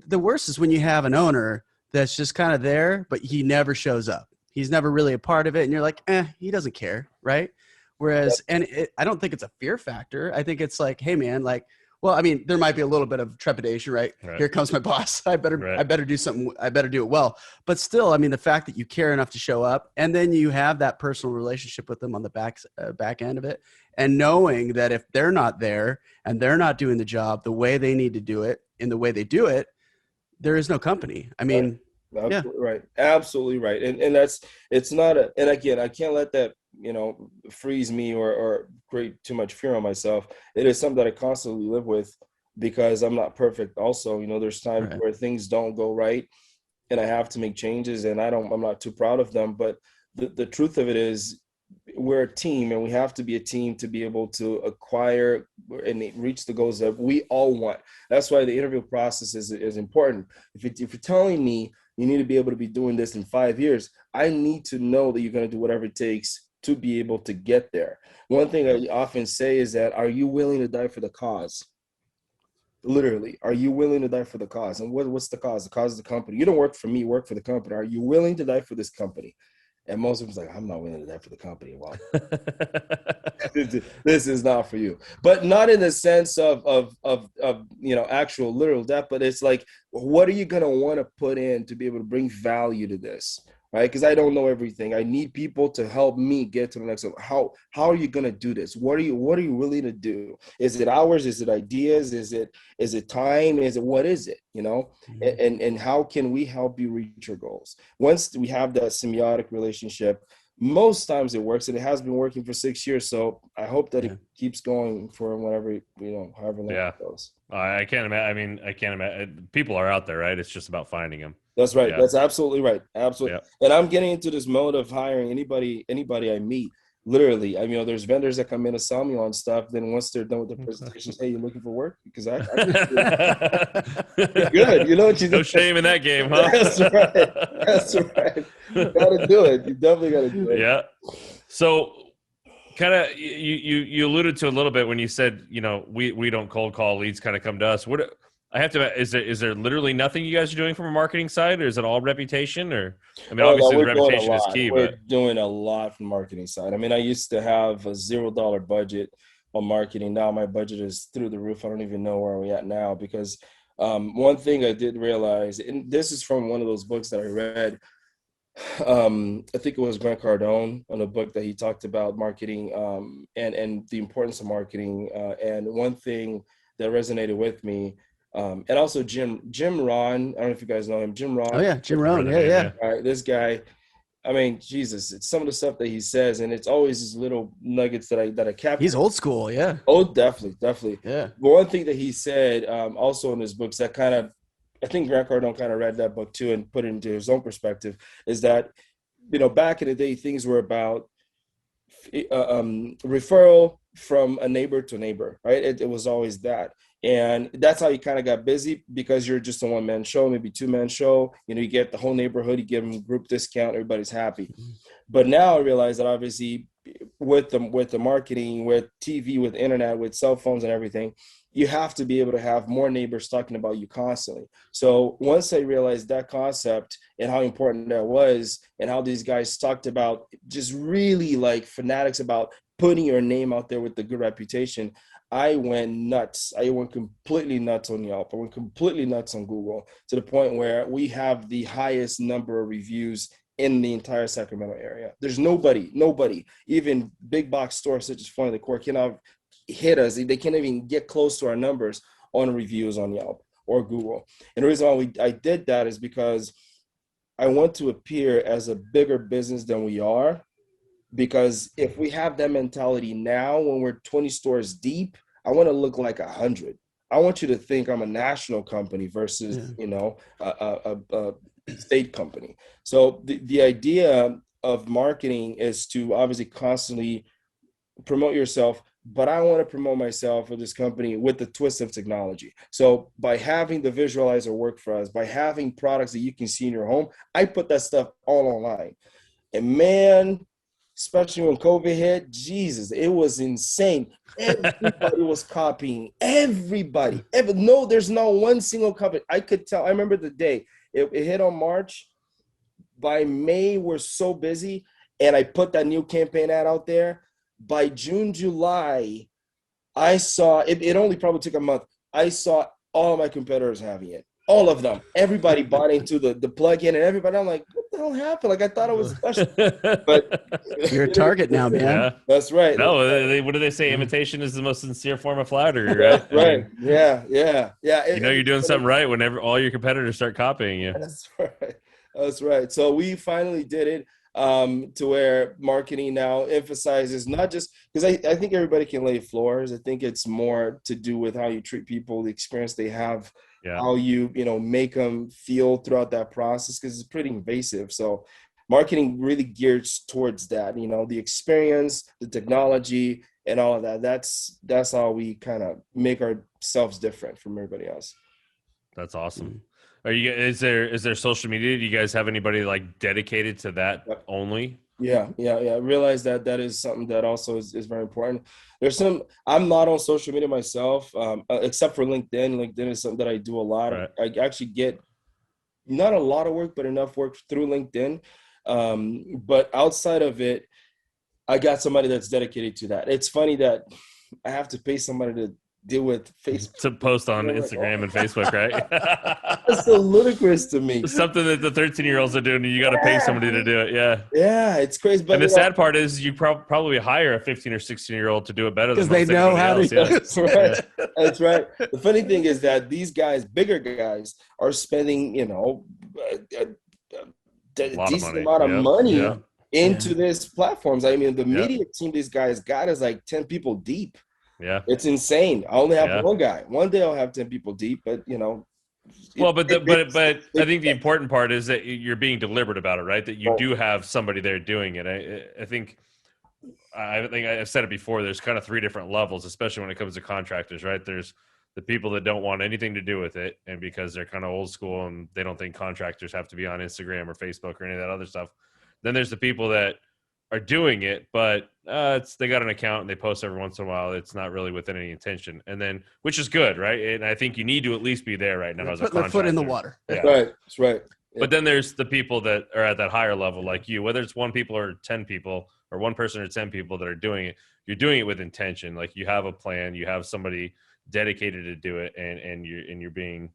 the worst is when you have an owner that's just kind of there, but he never shows up. He's never really a part of it. And you're like, he doesn't care. Right. Whereas, I don't think it's a fear factor. I think it's like, hey man, like, well, I mean, there might be a little bit of trepidation, right? Here comes my boss. I better do something. I better do it well. But still, I mean, the fact that you care enough to show up, and then you have that personal relationship with them on the back end of it, and knowing that if they're not there and they're not doing the job the way they need to do it in the way they do it, there is no company. I mean,
Absolutely right. And it's not and again, I can't let that, freeze me or create too much fear on myself. It is something that I constantly live with because I'm not perfect. Also, there's times where things don't go right and I have to make changes and I'm not too proud of them. But the truth of it is we're a team and we have to be a team to be able to acquire and reach the goals that we all want. That's why the interview process is important. If you're telling me you need to be able to be doing this in 5 years, I need to know that you're going to do whatever it takes to be able to get there. One thing I often say is that, are you willing to die for the cause? Literally, are you willing to die for the cause? And what's the cause? The cause of the company. You don't work for me, work for the company. Are you willing to die for this company? And most of them's like, I'm not willing to die for the company. Well, this is not for you. But not in the sense of actual literal death, but it's like, what are you going to want to put in to be able to bring value to this? Right? Because I don't know everything. I need people to help me get to the next level. How are you going to do this? What are you willing to do? Is it hours? Is it ideas? Is it time? What is it? And how can we help you reach your goals? Once we have that symbiotic relationship, most times it works, and it has been working for 6 years. So I hope that it keeps going for whatever, however long it goes.
I can't imagine. People are out there, right? It's just about finding them.
That's right. Yeah. That's absolutely right. Absolutely. Yeah. And I'm getting into this mode of hiring anybody I meet. Literally, there's vendors that come in to sell me on stuff. Then once they're done with the presentation, hey, you looking for work? Because I good.
No shame in that game, huh?
That's right. Gotta do it. You definitely gotta do it.
Yeah. So, kind of, you alluded to a little bit when you said, we don't cold call, leads kind of come to us. I have to. Is there literally nothing you guys are doing from a marketing side, or is it all reputation? Or obviously the reputation is key.
We're doing a lot from the marketing side. I used to have a $0 budget on marketing. Now my budget is through the roof. I don't even know where we're at now because one thing I did realize, and this is from one of those books that I read, I think it was Grant Cardone on a book that he talked about marketing, and the importance of marketing. And one thing that resonated with me, and also Jim Rohn. I don't know if you guys know him. Jim
Oh
Rohn.
yeah, Jim Rohn.
Remember the
Yeah,
name,
yeah.
Right, this guy. I mean, Jesus, it's some of the stuff that he says, and it's always these little nuggets that I capture.
He's old school. Yeah.
Oh, definitely, definitely.
Yeah.
But one thing that he said, also in his books, that kind of, I think Grant Cardone kind of read that book too and put it into his own perspective, is that, back in the day, things were about referral from a neighbor to neighbor, right? It was always that. And that's how you kind of got busy, because you're just a one-man show, maybe two-man show. You get the whole neighborhood, you give them group discount, everybody's happy. But now I realize that obviously with the marketing, with TV, with internet, with cell phones and everything, you have to be able to have more neighbors talking about you constantly. So once I realized that concept and how important that was, and how these guys talked about just really like fanatics about putting your name out there with the good reputation, I went nuts. I went completely nuts on Yelp. I went completely nuts on Google, to the point where we have the highest number of reviews in the entire Sacramento area. There's nobody, even big box stores such as Founder of the Core cannot hit us. They can't even get close to our numbers on reviews on Yelp or Google. And the reason why I did that is because I want to appear as a bigger business than we are. Because if we have that mentality now, when we're 20 stores deep, I want to look like 100. I want you to think I'm a national company versus, a state company. So the idea of marketing is to obviously constantly promote yourself, but I want to promote myself for this company with the twist of technology. So by having the visualizer work for us, by having products that you can see in your home, I put that stuff all online. And man, especially when COVID hit, Jesus, it was insane. Everybody was copying. Everybody. No, there's not one single company. I could tell. I remember the day it hit on March. By May, we're so busy. And I put that new campaign ad out there. By June, July, I saw it. It only probably took a month. I saw all my competitors having it. All of them. Everybody bought into the plug-in, and everybody, I'm like, what the hell happened? Like, I thought it was special. But
You're a target now, man.
Yeah.
That's right.
No, what do they say? Imitation is the most sincere form of flattery, right?
That's right. Yeah.
You're doing something right whenever all your competitors start copying you.
That's right. So we finally did it, to where marketing now emphasizes not just, because I think everybody can lay floors. I think it's more to do with how you treat people, the experience they have, how you make them feel throughout that process, because it's pretty invasive. So marketing really gears towards that, the experience, the technology, and all of that. That's how we kind of make ourselves different from everybody else.
That's awesome. Is there social media? Do you guys have anybody like dedicated to that only?
Yeah. I realize that is something that also is very important. I'm not on social media myself, except for LinkedIn. LinkedIn is something that I do a lot.
Right.
I actually get not a lot of work, but enough work through LinkedIn. But outside of it, I got somebody that's dedicated to that. It's funny that I have to pay somebody to deal with Facebook.
To post on Instagram and Facebook, right?
That's so ludicrous to me.
Something that the 13-year-olds are doing, and you got to pay somebody to do it. Yeah.
Yeah, it's crazy. But
and the sad part is you probably hire a 15 or 16-year-old to do it better than
because they know how to do it.
That's right. That's right. The funny thing is that these guys, bigger guys, are spending, a decent amount of money into these platforms. I mean, the media team these guys got is like 10 people deep.
Yeah,
it's insane. I only have one guy. One day I'll have 10 people deep, but
Well, but I think the important part is that you're being deliberate about it, right? That you do have somebody there doing it. I think I've said it before. There's kind of three different levels, especially when it comes to contractors, right? There's the people that don't want anything to do with it, and because they're kind of old school and they don't think contractors have to be on Instagram or Facebook or any of that other stuff. Then there's the people that are doing it, but they got an account and they post every once in a while. It's not really with any intention, and then which is good, right? And I think you need to at least be there right now as a contractor.
Put their foot in the water.
Yeah. That's right. Yeah.
But then there's the people that are at that higher level, like you, whether it's one people or 10 people, or one person or 10 people that are doing it. You're doing it with intention. Like you have a plan, you have somebody dedicated to do it, and you're being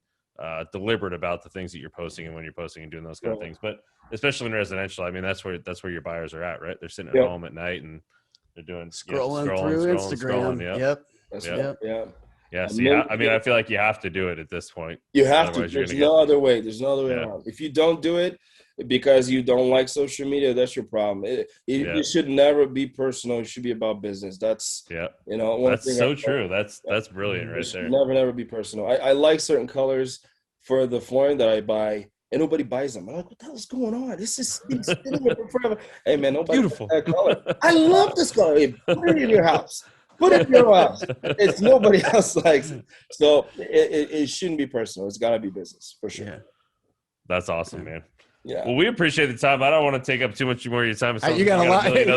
deliberate about the things that you're posting and when you're posting and doing those kind of things. But especially in residential, I mean, that's where your buyers are at, right? They're sitting at home at night and they're doing
scrolling through Instagram.
Yep. Yeah. So I mean, I feel like you have to do it at this point.
You have to. There's no other way. There's no other way around. If you don't do it because you don't like social media, that's your problem. It should never be personal. It should be about business. That's
that's so true. That's brilliant right there.
Never be personal. I like certain colors for the flooring that I buy, and nobody buys them. I'm like, what the hell's going on? This is sitting here for forever. Hey man, nobody buys that color. I love this color. Hey, put it in your house. Put it in your house. It's nobody else likes it. So it shouldn't be personal. It's got to be business for sure.
Yeah.
That's awesome, man.
Yeah.
Well, we appreciate the time. I don't want to take up too much more of your time.
You got a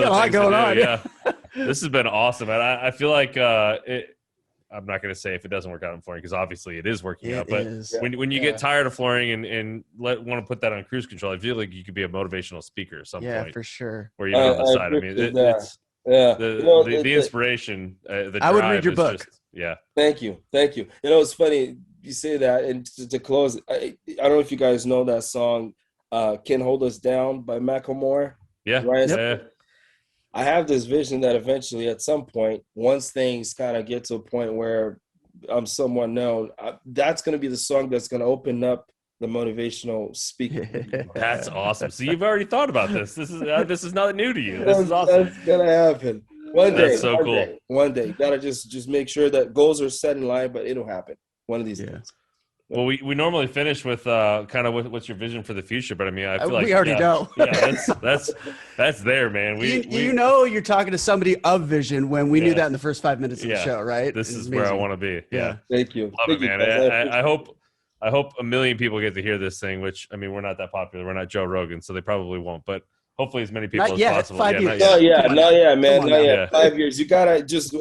lot going on.
Yeah. This has been awesome. And I feel like I'm not going to say if it doesn't work out in flooring because obviously it is working out. But when you get tired of flooring and want to put that on cruise control, I feel like you could be a motivational speaker at some point.
Yeah, for sure.
Where you're on the side. I mean, it's the inspiration. The
I would read your book.
Thank you. It's funny you say that. And to close, I don't know if you guys know that song, "Can't Hold Us Down" by Macklemore.
Yeah.
Right.
Yep.
I have this vision that eventually, at some point, once things kind of get to a point where I'm somewhat known, that's going to be the song that's going to open up the motivational speaking.
That's awesome. So you've already thought about this. This is not new to you. This is awesome.
That's gonna happen one day.
That's so cool.
One day, gotta just make sure that goals are set in line, but it'll happen one of these days.
Well, we normally finish with kind of what's your vision for the future, but I mean, I feel like
we already know.
Yeah, that's there, man.
You're talking to somebody of vision when we knew that in the first 5 minutes of the show, right?
This is where I want to be. Yeah.
Thank you.
Love it, man. I hope a million people get to hear this thing, which, I mean, we're not that popular. We're not Joe Rogan, so they probably won't. But hopefully as many people as possible.
5 years.
Not yet, man. Not yet. 5 years. You got to just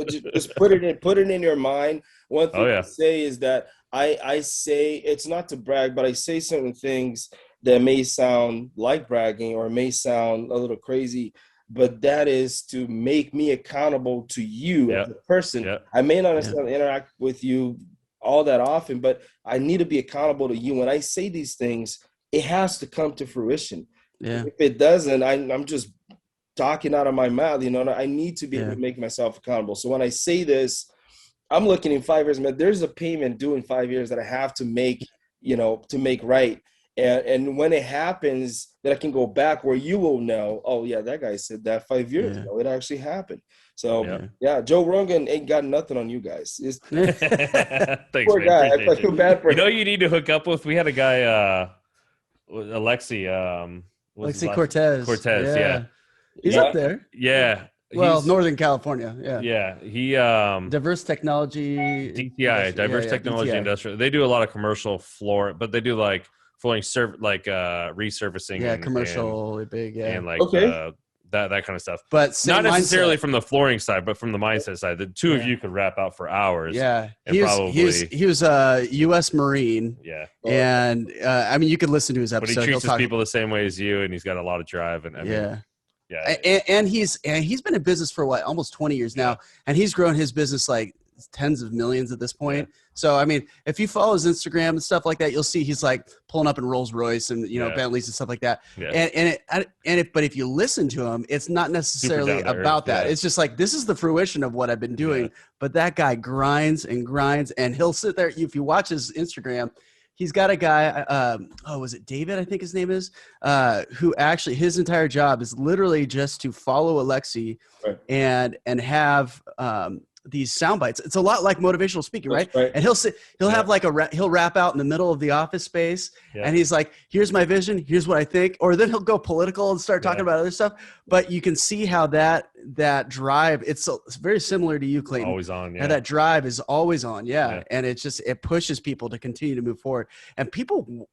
put it in your mind. One thing I say is that I say, it's not to brag, but I say certain things that may sound like bragging or may sound a little crazy, but that is to make me accountable to you as a person. I may not necessarily interact with you all that often, but I need to be accountable to you. When I say these things, it has to come to fruition. If it doesn't, I'm just talking out of my mouth. I need to be able to make myself accountable. So when I say this, I'm looking in 5 years, man, there's a payment due in 5 years that I have to make, to make right. And when it happens, that I can go back where you will know, oh yeah, that guy said that 5 years ago. It actually happened. So Joe Rogan ain't got nothing on you guys.
Thanks,
poor
man.
guy. I feel bad for him.
You need to hook up with. We had a guy, Alexi.
Alexi Cortez.
Yeah.
He's up there.
Yeah.
Well, Northern California. Yeah.
He
Diverse Technology.
DTI, Diverse Technology
DTI.
Industrial. They do a lot of commercial floor, but they do like flooring resurfacing.
Yeah, commercial, big. Yeah.
And like that kind of stuff.
But
not necessarily from the flooring side, but from the mindset side. The two of you could wrap out for hours.
Yeah.
And
he was a U.S. Marine.
Yeah.
And I mean, you could listen to his episode.
But he treats his people the same way as you, and he's got a lot of drive. And I mean,
and he's been in business for almost 20 years now, and he's grown his business like tens of millions at this point. So I mean, if you follow his Instagram and stuff like that, you'll see he's like pulling up in Rolls Royce and Bentleys and stuff like that. But if you listen to him, it's not necessarily about that. It's just like, this is the fruition of what I've been doing. But that guy grinds and grinds, and he'll sit there. If you watch his Instagram, he's got a guy, was it David, I think his name is, who actually, his entire job is literally just to follow Alexi and have these sound bites. It's a lot like motivational speaking, right? And he'll have like he'll rap out in the middle of the office space, and he's like, here's my vision, here's what I think, or then he'll go political and start talking about other stuff. But you can see how that drive, it's very similar to you, Clayton.
Always on,
How that drive is always on, and it pushes people to continue to move forward, and people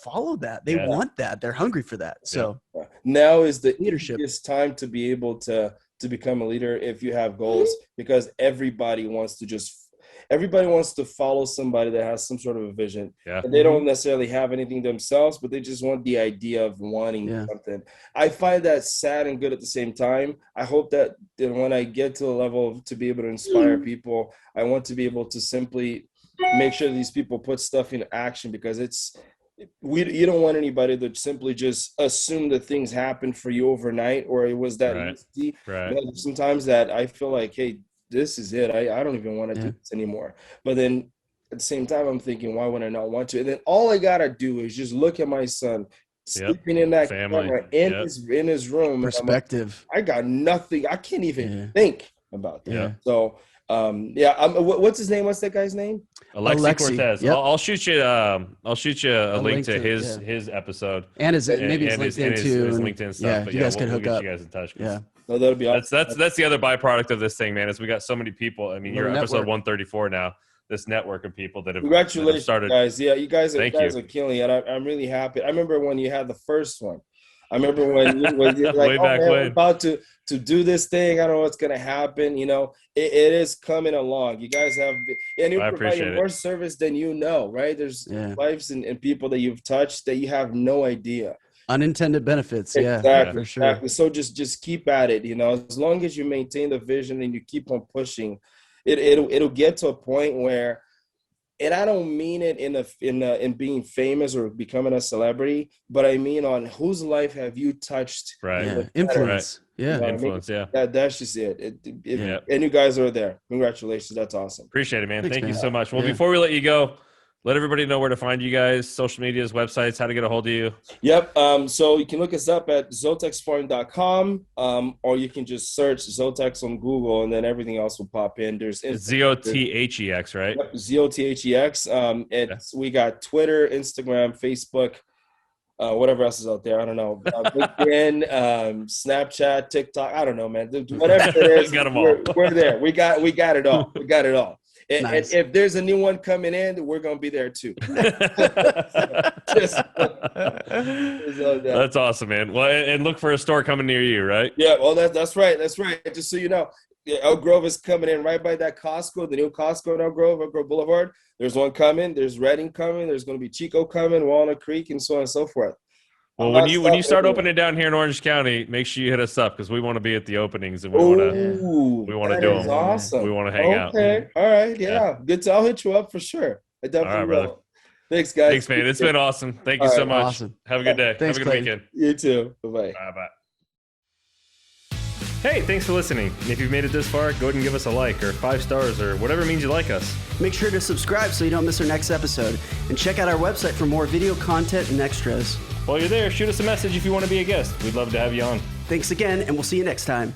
follow that. They want that. They're hungry for that. So
now is the
leadership.
It's time to be able to become a leader if you have goals, because everybody wants to follow somebody that has some sort of a vision. And they don't necessarily have anything themselves, but they just want the idea of wanting something. I find that sad and good at the same time. I hope that when I get to a level to be able to inspire people, I want to be able to simply make sure these people put stuff in action, because you don't want anybody to simply just assume that things happen for you overnight, or it was that easy.
Right.
But sometimes that I feel like, hey, this is it. I don't even want to do this anymore. But then at the same time, I'm thinking, why would I not want to? And then all I gotta do is just look at my son sleeping in that camera in his room.
Perspective.
Like, I got nothing. I can't even think about that. Yeah. So what's his name? What's that guy's name?
Alexi Cortez. Yep. I'll shoot you a link to his episode
and his LinkedIn too.
His LinkedIn stuff.
Yeah,
but
you guys could hook up.
You guys in touch.
Yeah.
No, that'll be awesome.
That's the other byproduct of this thing, man. Is we got so many people. I mean, you're episode 134 now. This network of people that have started.
Guys. Yeah, you guys are killing it. I'm really happy. I remember when you had the first one. I remember when you were like, we're about to do this thing. I don't know what's going to happen. You know, it is coming along. You guys have, and you're providing more service than you know, right? There's lives and people that you've touched that you have no idea.
Unintended benefits.
Exactly,
for sure.
Exactly. So just keep at it. You know, as long as you maintain the vision and you keep on pushing, it'll get to a point where, and I don't mean it in being famous or becoming a celebrity, but I mean on whose life have you touched?
Right.
Yeah. Influence. Right. Yeah.
Influence. Yeah.
That's just it. And you guys are there. Congratulations. That's awesome.
Appreciate it, man.
Thanks,
Thank you
man.
so much. Well, before we let you go, let everybody know where to find you guys, social medias, websites, how to get a hold of you.
Yep. So you can look us up at zothexflooring.com, or you can just search Zothex on Google, and then everything else will pop in. There's
Zothex, right?
Yep, Zothex. We got Twitter, Instagram, Facebook, whatever else is out there. I don't know. LinkedIn, Snapchat, TikTok. I don't know, man. Whatever it is,
got them all.
We're there. We got it all. We got it all.
Nice.
And if there's a new one coming in, we're going to be there too.
That's awesome, man. Well, and look for a store coming near you, right?
Yeah, well, that's right. That's right. Just so you know, Elk Grove is coming in right by that Costco, the new Costco in Elk Grove Boulevard. There's one coming. There's Redding coming. There's going to be Chico coming, Walnut Creek, and so on and so forth.
Well, when you start opening down here in Orange County, make sure you hit us up because we want to be at the openings and we want to do them.
Awesome.
We want to hang out.
Okay. All right. Yeah. Good. I'll hit you up for sure. I definitely will. Brother. Thanks, guys.
Thanks, man. It's been awesome. Thank you so much.
Awesome.
Have a good day.
Thanks,
have a good weekend.
You too. Bye-bye.
Bye-bye. Hey, thanks for listening. And if you've made it this far, go ahead and give us a like or 5 stars or whatever means you like us.
Make sure to subscribe so you don't miss our next episode. And check out our website for more video content and extras.
While you're there, shoot us a message if you want to be a guest. We'd love to have you on.
Thanks again, and we'll see you next time.